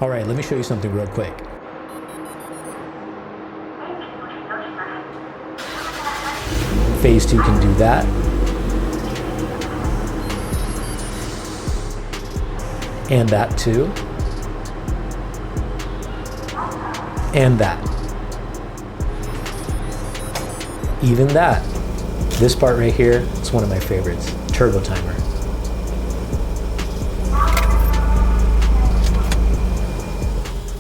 All right, let me show you something real quick. Phase 2 can do that. And that too. And that. Even that. This part right here, it's one of my favorites, turbo timer.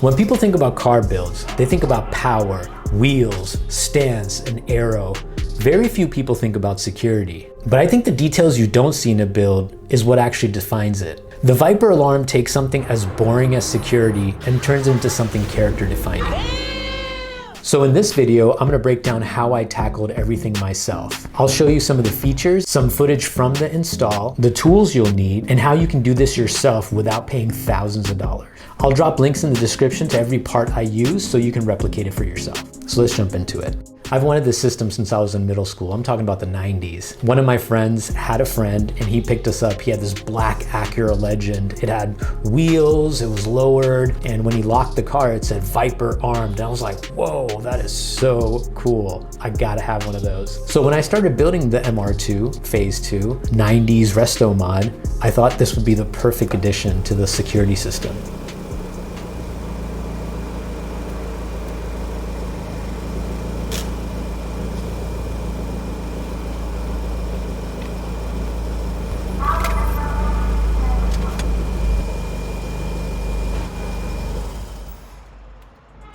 When people think about car builds, they think about power, wheels, stance, and aero. Very few people think about security. But I think the details you don't see in a build is what actually defines it. The Viper alarm takes something as boring as security and turns it into something character defining. So in this video, I'm gonna break down how I tackled everything myself. I'll show you some of the features, some footage from the install, the tools you'll need, and how you can do this yourself without paying thousands of dollars. I'll drop links in the description to every part I use so you can replicate it for yourself. So let's jump into it. I've wanted this system since I was in middle school. I'm talking about the 90s. One of my friends had a friend and he picked us up. He had this black Acura Legend. It had wheels, it was lowered, and when he locked the car, it said Viper armed. And I was like, whoa, that is so cool. I gotta have one of those. So when I started building the MR2 Phase 2 90s resto mod, I thought this would be the perfect addition to the security system.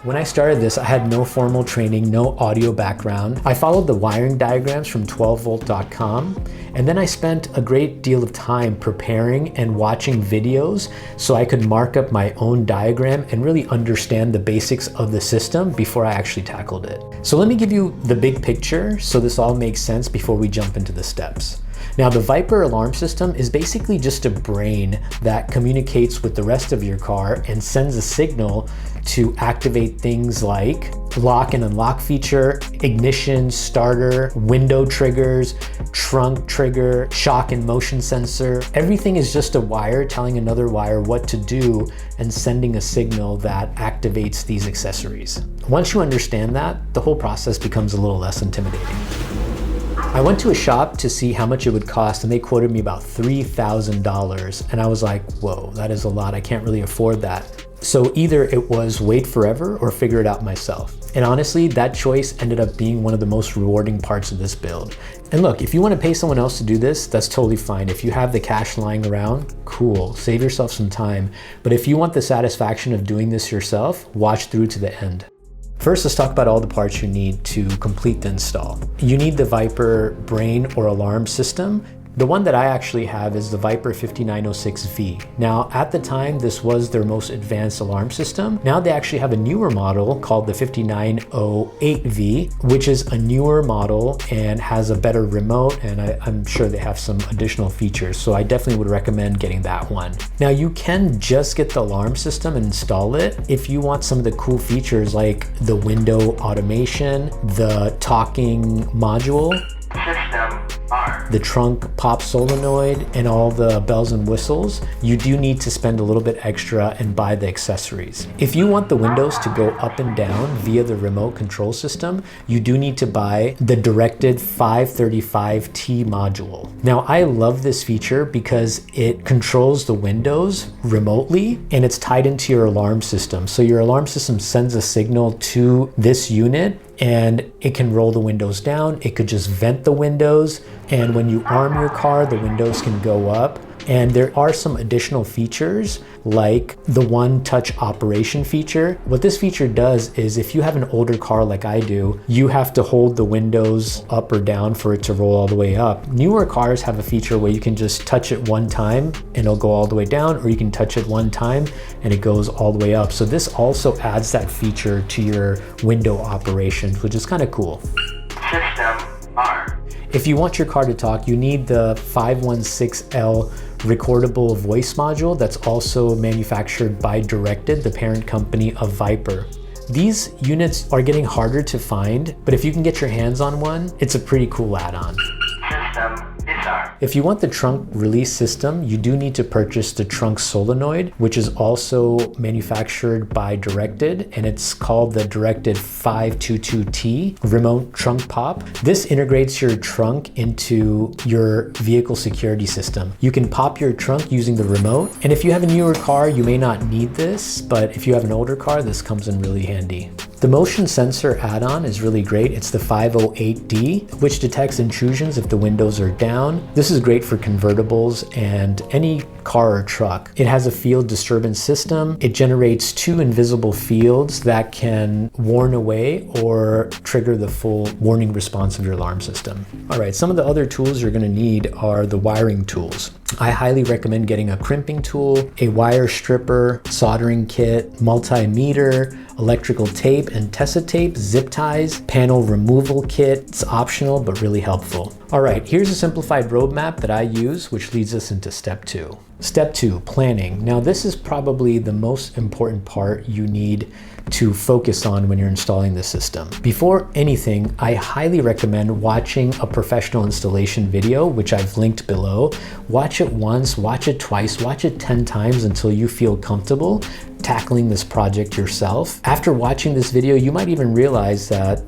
When I started this, I had no formal training, no audio background. I followed the wiring diagrams from 12volt.com, and then I spent a great deal of time preparing and watching videos so I could mark up my own diagram and really understand the basics of the system before I actually tackled it. So let me give you the big picture so this all makes sense before we jump into the steps. Now, the Viper alarm system is basically just a brain that communicates with the rest of your car and sends a signal to activate things like lock and unlock feature, ignition, starter, window triggers, trunk trigger, shock and motion sensor. Everything is just a wire telling another wire what to do and sending a signal that activates these accessories. Once you understand that, the whole process becomes a little less intimidating. I went to a shop to see how much it would cost and they quoted me about $3,000 and I was like, whoa, that is a lot. I can't really afford that. So either it was wait forever or figure it out myself. And honestly, that choice ended up being one of the most rewarding parts of this build. And look, if you want to pay someone else to do this, that's totally fine. If you have the cash lying around, cool, save yourself some time. But if you want the satisfaction of doing this yourself, watch through to the end. First, let's talk about all the parts you need to complete the install. You need the Viper brain or alarm system. The one that I actually have is the Viper 5906V. Now, at the time, this was their most advanced alarm system. Now they actually have a newer model called the 5908V, which is a newer model and has a better remote, and I'm sure they have some additional features. So I definitely would recommend getting that one. Now, you can just get the alarm system and install it if you want some of the cool features like the window automation, the talking module, the trunk pop solenoid, and all the bells and whistles. You do need to spend a little bit extra and buy the accessories. If you want the windows to go up and down via the remote control system, you do need to buy the directed 535T module. Now, I love this feature because it controls the windows remotely and it's tied into your alarm system. So your alarm system sends a signal to this unit and it can roll the windows down. It could just vent the windows. And when you arm your car, the windows can go up. And there are some additional features like the one touch operation feature. What this feature does is if you have an older car like I do, you have to hold the windows up or down for it to roll all the way up. Newer cars have a feature where you can just touch it one time and it'll go all the way down, or you can touch it one time and it goes all the way up. So this also adds that feature to your window operations, which is kind of cool. System R. If you want your car to talk, you need the 516L recordable voice module that's also manufactured by Directed, the parent company of Viper. These units are getting harder to find, but if you can get your hands on one, it's a pretty cool add-on. If you want the trunk release system, you do need to purchase the trunk solenoid, which is also manufactured by Directed, and it's called the Directed 522T remote trunk pop. This integrates your trunk into your vehicle security system. You can pop your trunk using the remote, and if you have a newer car, you may not need this, but if you have an older car, this comes in really handy. The motion sensor add-on is really great. It's the 508D, which detects intrusions if the windows are down. This is great for convertibles and any car or truck. It has a field disturbance system. It generates 2 invisible fields that can warn away or trigger the full warning response of your alarm system. All right, some of the other tools you're gonna need are the wiring tools. I highly recommend getting a crimping tool, a wire stripper, soldering kit, multimeter, electrical tape and Tessa tape, zip ties, panel removal kit. It's optional, but really helpful. All right, here's a simplified roadmap that I use, which leads us into step 2. Step 2, planning. Now this is probably the most important part you need to focus on when you're installing the system. Before anything, I highly recommend watching a professional installation video, which I've linked below. Watch it once, watch it twice, watch it 10 times until you feel comfortable tackling this project yourself. After watching this video, you might even realize that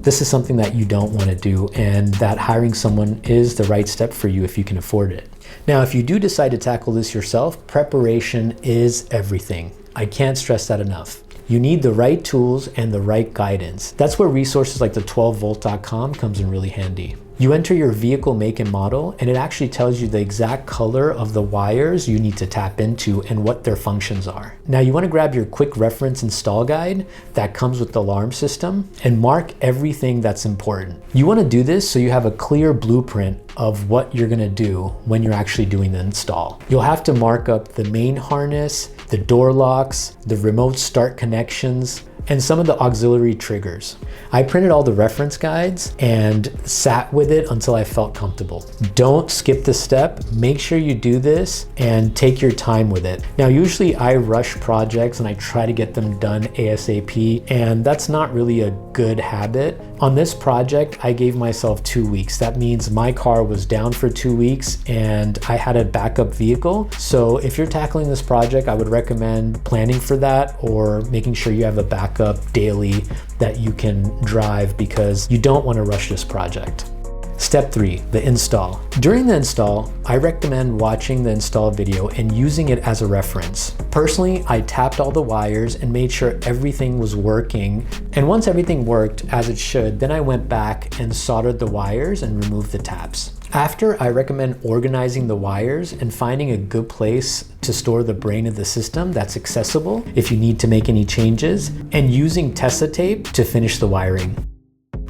this is something that you don't want to do and that hiring someone is the right step for you if you can afford it. Now, if you do decide to tackle this yourself, preparation is everything. I can't stress that enough. You need the right tools and the right guidance. That's where resources like the 12volt.com comes in really handy. You enter your vehicle make and model, and it actually tells you the exact color of the wires you need to tap into and what their functions are. Now you want to grab your quick reference install guide that comes with the alarm system and mark everything that's important. You want to do this so you have a clear blueprint of what you're going to do when you're actually doing the install. You'll have to mark up the main harness, the door locks, the remote start connections, and some of the auxiliary triggers. I printed all the reference guides and sat with it until I felt comfortable. Don't skip this step. Make sure you do this and take your time with it. Now, usually I rush projects and I try to get them done ASAP, and that's not really a good habit. On this project, I gave myself 2 weeks. That means my car was down for 2 weeks and I had a backup vehicle. So if you're tackling this project, I would recommend planning for that or making sure you have a backup daily that you can drive because you don't want to rush this project. Step 3, the install. During the install, I recommend watching the install video and using it as a reference. Personally, I tapped all the wires and made sure everything was working. And once everything worked as it should, then I went back and soldered the wires and removed the taps. After, I recommend organizing the wires and finding a good place to store the brain of the system that's accessible if you need to make any changes, and using Tessa tape to finish the wiring.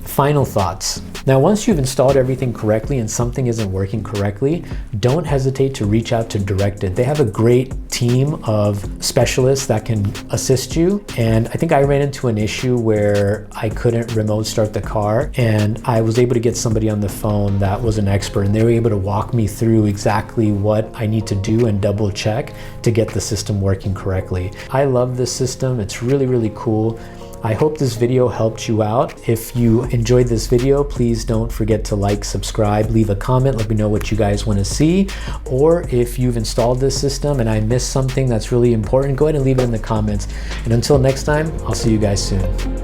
Final thoughts. Now, once you've installed everything correctly and something isn't working correctly, don't hesitate to reach out to Directed. They have a great team of specialists that can assist you. And I think I ran into an issue where I couldn't remote start the car, and I was able to get somebody on the phone that was an expert, and they were able to walk me through exactly what I need to do and double check to get the system working correctly. I love this system. It's really, really cool. I hope this video helped you out. If you enjoyed this video, please don't forget to like, subscribe, leave a comment, let me know what you guys want to see. Or if you've installed this system and I missed something that's really important, go ahead and leave it in the comments. And until next time, I'll see you guys soon.